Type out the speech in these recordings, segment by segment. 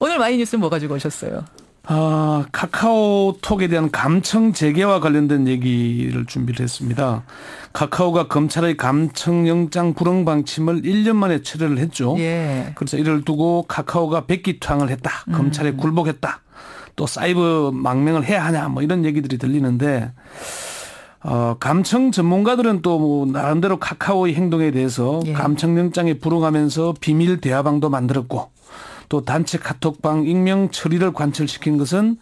오늘 마이뉴스는 뭐 가지고 오셨어요? 카카오톡에 대한 감청 재개와 관련된 얘기를 준비를 했습니다. 카카오가 검찰의 감청영장 불응 방침을 1년 만에 철회를 했죠. 예. 그래서 이를 두고 카카오가 백기투항을 했다. 검찰에 굴복했다. 또 사이버 망명을 해야 하냐 뭐 이런 얘기들이 들리는데 감청 전문가들은 또 뭐 나름대로 카카오의 행동에 대해서 예. 감청영장에 불응하면서 비밀 대화방도 만들었고 또 단체 카톡방 익명 처리를 관철시킨 것은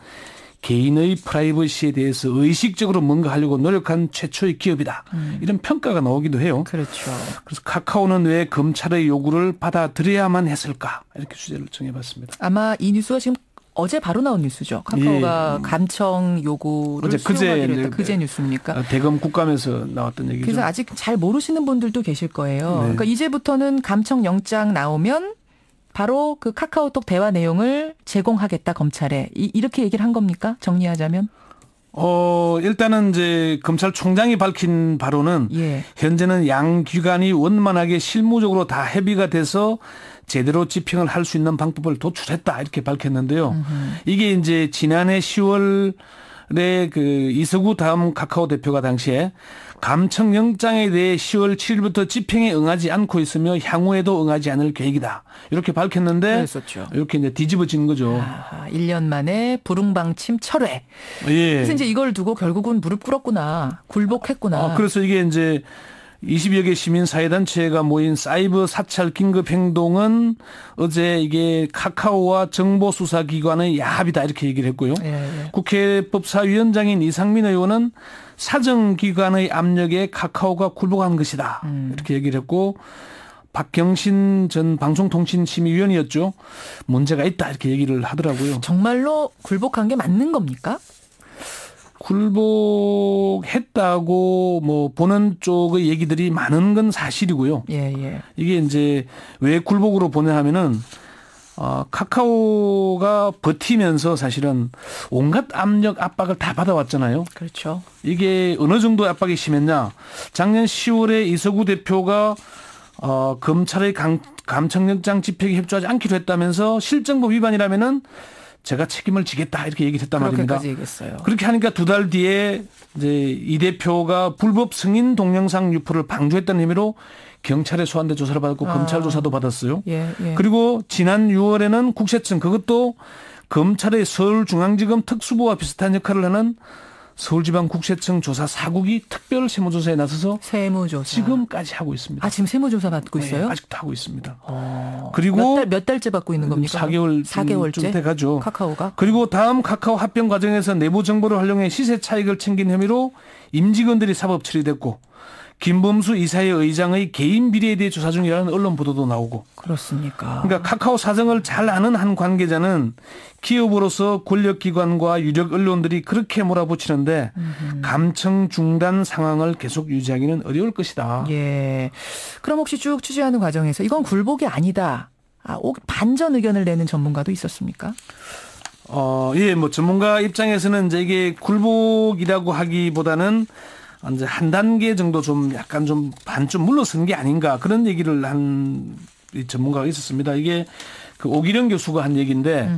개인의 프라이버시에 대해서 의식적으로 뭔가 하려고 노력한 최초의 기업이다. 이런 평가가 나오기도 해요. 그렇죠. 그래서 카카오는 왜 검찰의 요구를 받아들여야만 했을까? 이렇게 주제를 정해봤습니다. 아마 이 뉴스가 지금 어제 바로 나온 뉴스죠. 카카오가 감청 요구를 수용하기로 했다. 그제 뉴스입니까? 대검 국감에서 나왔던 얘기죠. 그래서 아직 잘 모르시는 분들도 계실 거예요. 네. 그러니까 이제부터는 감청 영장 나오면 바로 그 카카오톡 대화 내용을 제공하겠다 검찰에 이렇게 얘기를 한 겁니까? 정리하자면? 일단은 이제 검찰총장이 밝힌 바로는 예. 현재는 양 기관이 원만하게 실무적으로 다 협의가 돼서 제대로 집행을 할 수 있는 방법을 도출했다 이렇게 밝혔는데요. 이게 이제 지난해 10월에 그 이서구 다음 카카오 대표가 당시에 감청영장에 대해 10월 7일부터 집행에 응하지 않고 있으며 향후에도 응하지 않을 계획이다. 이렇게 밝혔는데 그랬었죠. 이렇게 이제 뒤집어진 거죠. 1년 만에 불응방침 철회. 예. 그래서 이제 이걸 두고 결국은 무릎 꿇었구나. 굴복했구나. 그래서 이게 이제 20여 개 시민사회단체가 모인 사이버 사찰 긴급행동은 어제 이게 카카오와 정보수사기관의 야합이다 이렇게 얘기를 했고요. 예. 국회 법사위원장인 이상민 의원은 사정기관의 압력에 카카오가 굴복한 것이다 이렇게 얘기를 했고 박경신 전 방송통신심의위원이었죠. 문제가 있다 이렇게 얘기를 하더라고요. 정말로 굴복한 게 맞는 겁니까? 굴복했다고 뭐 보는 쪽의 얘기들이 많은 건 사실이고요. 예. 이게 이제 왜 굴복으로 보내 하면은 카카오가 버티면서 사실은 온갖 압력 압박을 다 받아왔잖아요. 그렇죠. 이게 어느 정도 압박이 심했냐. 작년 10월에 이서구 대표가 검찰의 감청영장 집행에 협조하지 않기로 했다면서 실정법 위반이라면은 제가 책임을 지겠다 이렇게 얘기를 했단 말입니다. 그렇게까지 얘기했어요. 그렇게 하니까 두 달 뒤에 이제 이 대표가 불법 승인 동영상 유포를 방조했다는 혐의로 경찰에 소환돼 조사를 받았고 검찰 조사도 받았어요. 예. 그리고 지난 6월에는 국세청 그것도 검찰의 서울중앙지검 특수부와 비슷한 역할을 하는 서울지방국세청 조사 4국이 특별 세무조사에 나서서 세무조사 지금까지 하고 있습니다. 지금 세무조사 받고 있어요? 네, 아직도 하고 있습니다. 그리고 몇 달째 받고 있는 겁니까? 4개월째 가죠. 카카오가. 그리고 다음 카카오 합병 과정에서 내부 정보를 활용해 시세 차익을 챙긴 혐의로 임직원들이 사법 처리됐고 김범수 이사회 의장의 개인 비리에 대해 조사 중이라는 언론 보도도 나오고. 그렇습니까? 그러니까 카카오 사정을 잘 아는 한 관계자는 기업으로서 권력기관과 유력 언론들이 그렇게 몰아붙이는데 감청 중단 상황을 계속 유지하기는 어려울 것이다. 예. 그럼 혹시 쭉 취재하는 과정에서 이건 굴복이 아니다. 반전 의견을 내는 전문가도 있었습니까? 예, 뭐 전문가 입장에서는 이제 이게 굴복이라고 하기보다는 이제 한 단계 정도 좀 약간 좀 반쯤 물러선 게 아닌가 그런 얘기를 한 전문가가 있었습니다. 이게 그 오기령 교수가 한 얘기인데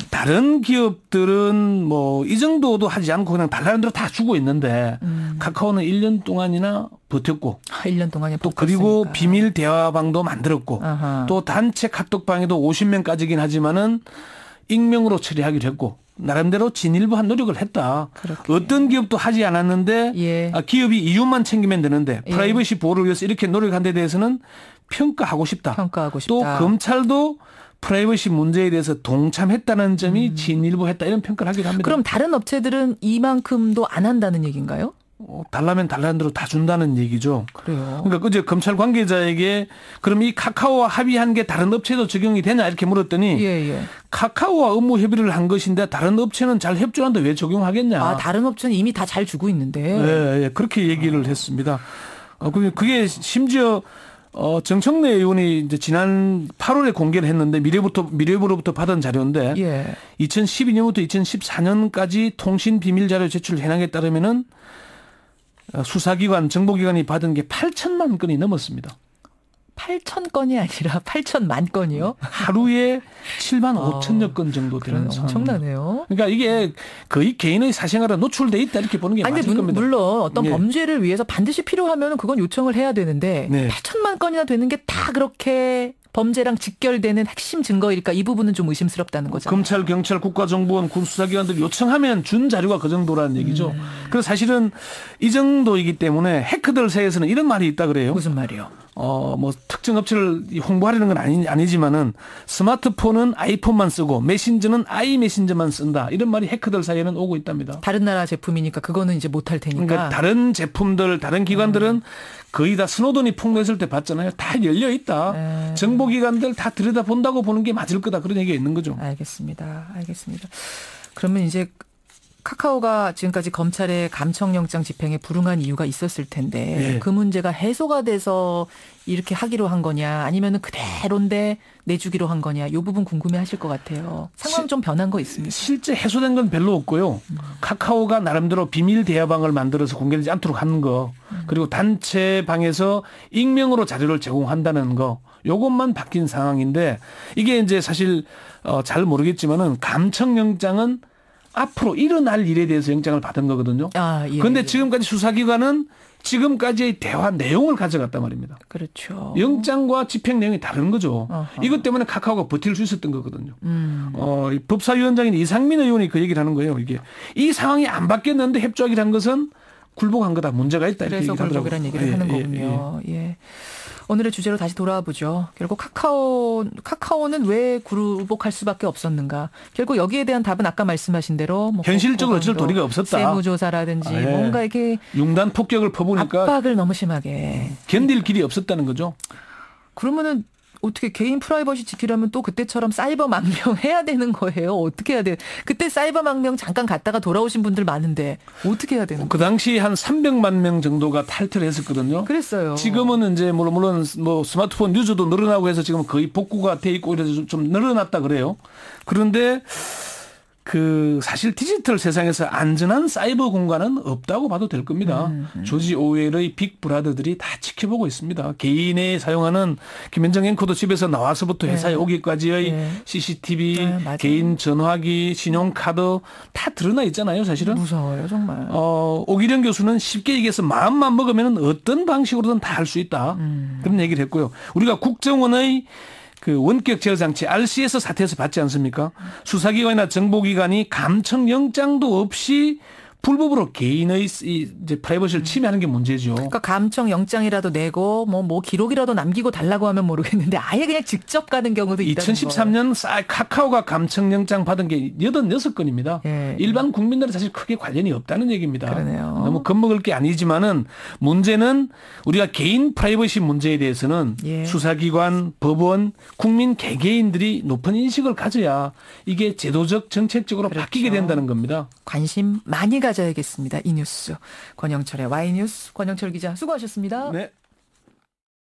다른 기업들은 뭐 이 정도도 하지 않고 그냥 달라는 대로 다 주고 있는데 카카오는 1년 동안이나 버텼고 1년 동안에 또 그리고 비밀 대화방도 만들었고 또 단체 카톡방에도 50명까지긴 하지만은 익명으로 처리하기로 했고 나름대로 진일보한 노력을 했다. 그렇게. 어떤 기업도 하지 않았는데 예. 기업이 이윤만 챙기면 되는데 프라이버시 보호를 위해서 이렇게 노력한 데 대해서는 평가하고 싶다. 또 검찰도 프라이버시 문제에 대해서 동참했다는 점이 진일보했다 이런 평가를 하기도 합니다. 그럼 다른 업체들은 이만큼도 안 한다는 얘기인가요? 달라면 달라는 대로 다 준다는 얘기죠. 그래요. 그러니까 그제 검찰 관계자에게 그럼 이 카카오와 합의한 게 다른 업체도 적용이 되냐 이렇게 물었더니 카카오와 업무 협의를 한 것인데 다른 업체는 잘 협조하는데 왜 적용하겠냐. 다른 업체는 이미 다 잘 주고 있는데. 네, 그렇게 얘기를 했습니다. 그게 심지어 정청래 의원이 이제 지난 8월에 공개를 했는데 미래부로부터 받은 자료인데 2012년부터 2014년까지 통신 비밀 자료 제출 현황에 따르면은 수사기관, 정보기관이 받은 게 8천만 건이 넘었습니다. 8천 건이 아니라 8천만 건이요? 하루에 7만 5천여 건 정도 되는 상황. 엄청나네요. 그러니까 이게 거의 개인의 사생활에 노출돼 있다 이렇게 보는 게 맞을 겁니다. 물론 어떤 예. 범죄를 위해서 반드시 필요하면 그건 요청을 해야 되는데 네. 8천만 건이나 되는 게 다 그렇게 범죄랑 직결되는 핵심 증거일까? 이 부분은 좀 의심스럽다는 거죠. 검찰, 경찰, 국가정보원, 군수사기관들이 요청하면 준 자료가 그 정도라는 얘기죠. 그래서 사실은 이 정도이기 때문에 해커들 사이에서는 이런 말이 있다 그래요. 무슨 말이요? 뭐 특정 업체를 홍보하려는 건 아니지만은 스마트폰은 아이폰만 쓰고 메신저는 아이메신저만 쓴다. 이런 말이 해커들 사이에는 오고 있답니다. 다른 나라 제품이니까 그거는 이제 못할 테니까. 그러니까 다른 제품들, 다른 기관들은 거의 다 스노든이 폭로했을 때 봤잖아요. 다 열려 있다. 정보기관들 다 들여다본다고 보는 게 맞을 거다. 그런 얘기가 있는 거죠. 알겠습니다. 그러면 이제 카카오가 지금까지 검찰의 감청영장 집행에 불응한 이유가 있었을 텐데 네. 그 문제가 해소가 돼서 이렇게 하기로 한 거냐 아니면 그대로인데 내주기로 한 거냐 이 부분 궁금해하실 것 같아요. 상황 좀 변한 거 있습니까? 실제 해소된 건 별로 없고요. 카카오가 나름대로 비밀 대화방을 만들어서 공개되지 않도록 하는 거 그리고 단체 방에서 익명으로 자료를 제공한다는 거 요것만 바뀐 상황인데 이게 이제 사실 잘 모르겠지만은 감청영장은 앞으로 일어날 일에 대해서 영장을 받은 거거든요. 그런데 지금까지 수사기관은 지금까지의 대화 내용을 가져갔단 말입니다. 그렇죠. 영장과 집행 내용이 다른 거죠. 이것 때문에 카카오가 버틸 수 있었던 거거든요. 법사위원장인 이상민 의원이 그 얘기를 하는 거예요. 이게 이 상황이 안 바뀌었는데 협조하기로 한 것은 굴복한 거다. 문제가 있다. 이렇게 그래서 굴복이라는 얘기를 하는 거군요. 예. 오늘의 주제로 다시 돌아와 보죠. 결국 카카오는 왜 굴복할 수밖에 없었는가? 결국 여기에 대한 답은 아까 말씀하신 대로 현실적으로 어쩔 도리가 없었다. 세무조사라든지 뭔가 이렇게 융단 폭격을 퍼부니까 압박을 너무 심하게 견딜 길이 없었다는 거죠. 그러면은 어떻게 개인 프라이버시 지키려면 또 그때처럼 사이버 망명 해야 되는 거예요? 어떻게 해야 돼요? 그때 사이버 망명 잠깐 갔다가 돌아오신 분들 많은데 어떻게 해야 되는 거예요? 그 당시 한 300만 명 정도가 탈퇴를 했었거든요. 그랬어요. 지금은 이제 물론 뭐 스마트폰 유저도 늘어나고 해서 지금 거의 복구가 돼 있고 이래서 좀 늘어났다 그래요. 그런데 사실 디지털 세상에서 안전한 사이버 공간은 없다고 봐도 될 겁니다. 조지 오웰의 빅브라더들이 다 지켜보고 있습니다. 개인이 사용하는 김현정 앵커도 집에서 나와서부터 회사에 오기까지의 CCTV, 개인 전화기, 신용카드 다 드러나 있잖아요, 사실은. 무서워요, 정말. 오기령 교수는 쉽게 얘기해서 마음만 먹으면 어떤 방식으로든 다 할 수 있다. 그런 얘기를 했고요. 우리가 국정원의 원격 제어 장치 RCS 사태에서 봤지 않습니까? 수사기관이나 정보기관이 감청영장도 없이 불법으로 개인의 이제 프라이버시를 침해하는 게 문제죠. 그러니까 감청 영장이라도 내고 뭐 기록이라도 남기고 달라고 하면 모르겠는데 아예 그냥 직접 가는 경우도 있다는 2013년 카카오가 감청 영장 받은 게 86건입니다. 예. 일반 국민들은 사실 크게 관련이 없다는 얘기입니다. 그러네요. 너무 겁먹을 게 아니지만은 문제는 우리가 개인 프라이버시 문제에 대해서는 수사기관, 법원, 국민 개개인들이 높은 인식을 가져야 이게 제도적 정책적으로 바뀌게 된다는 겁니다. 관심 많이 가져야겠습니다. 이 뉴스. 권영철의 Y뉴스 권영철 기자 수고하셨습니다. 네.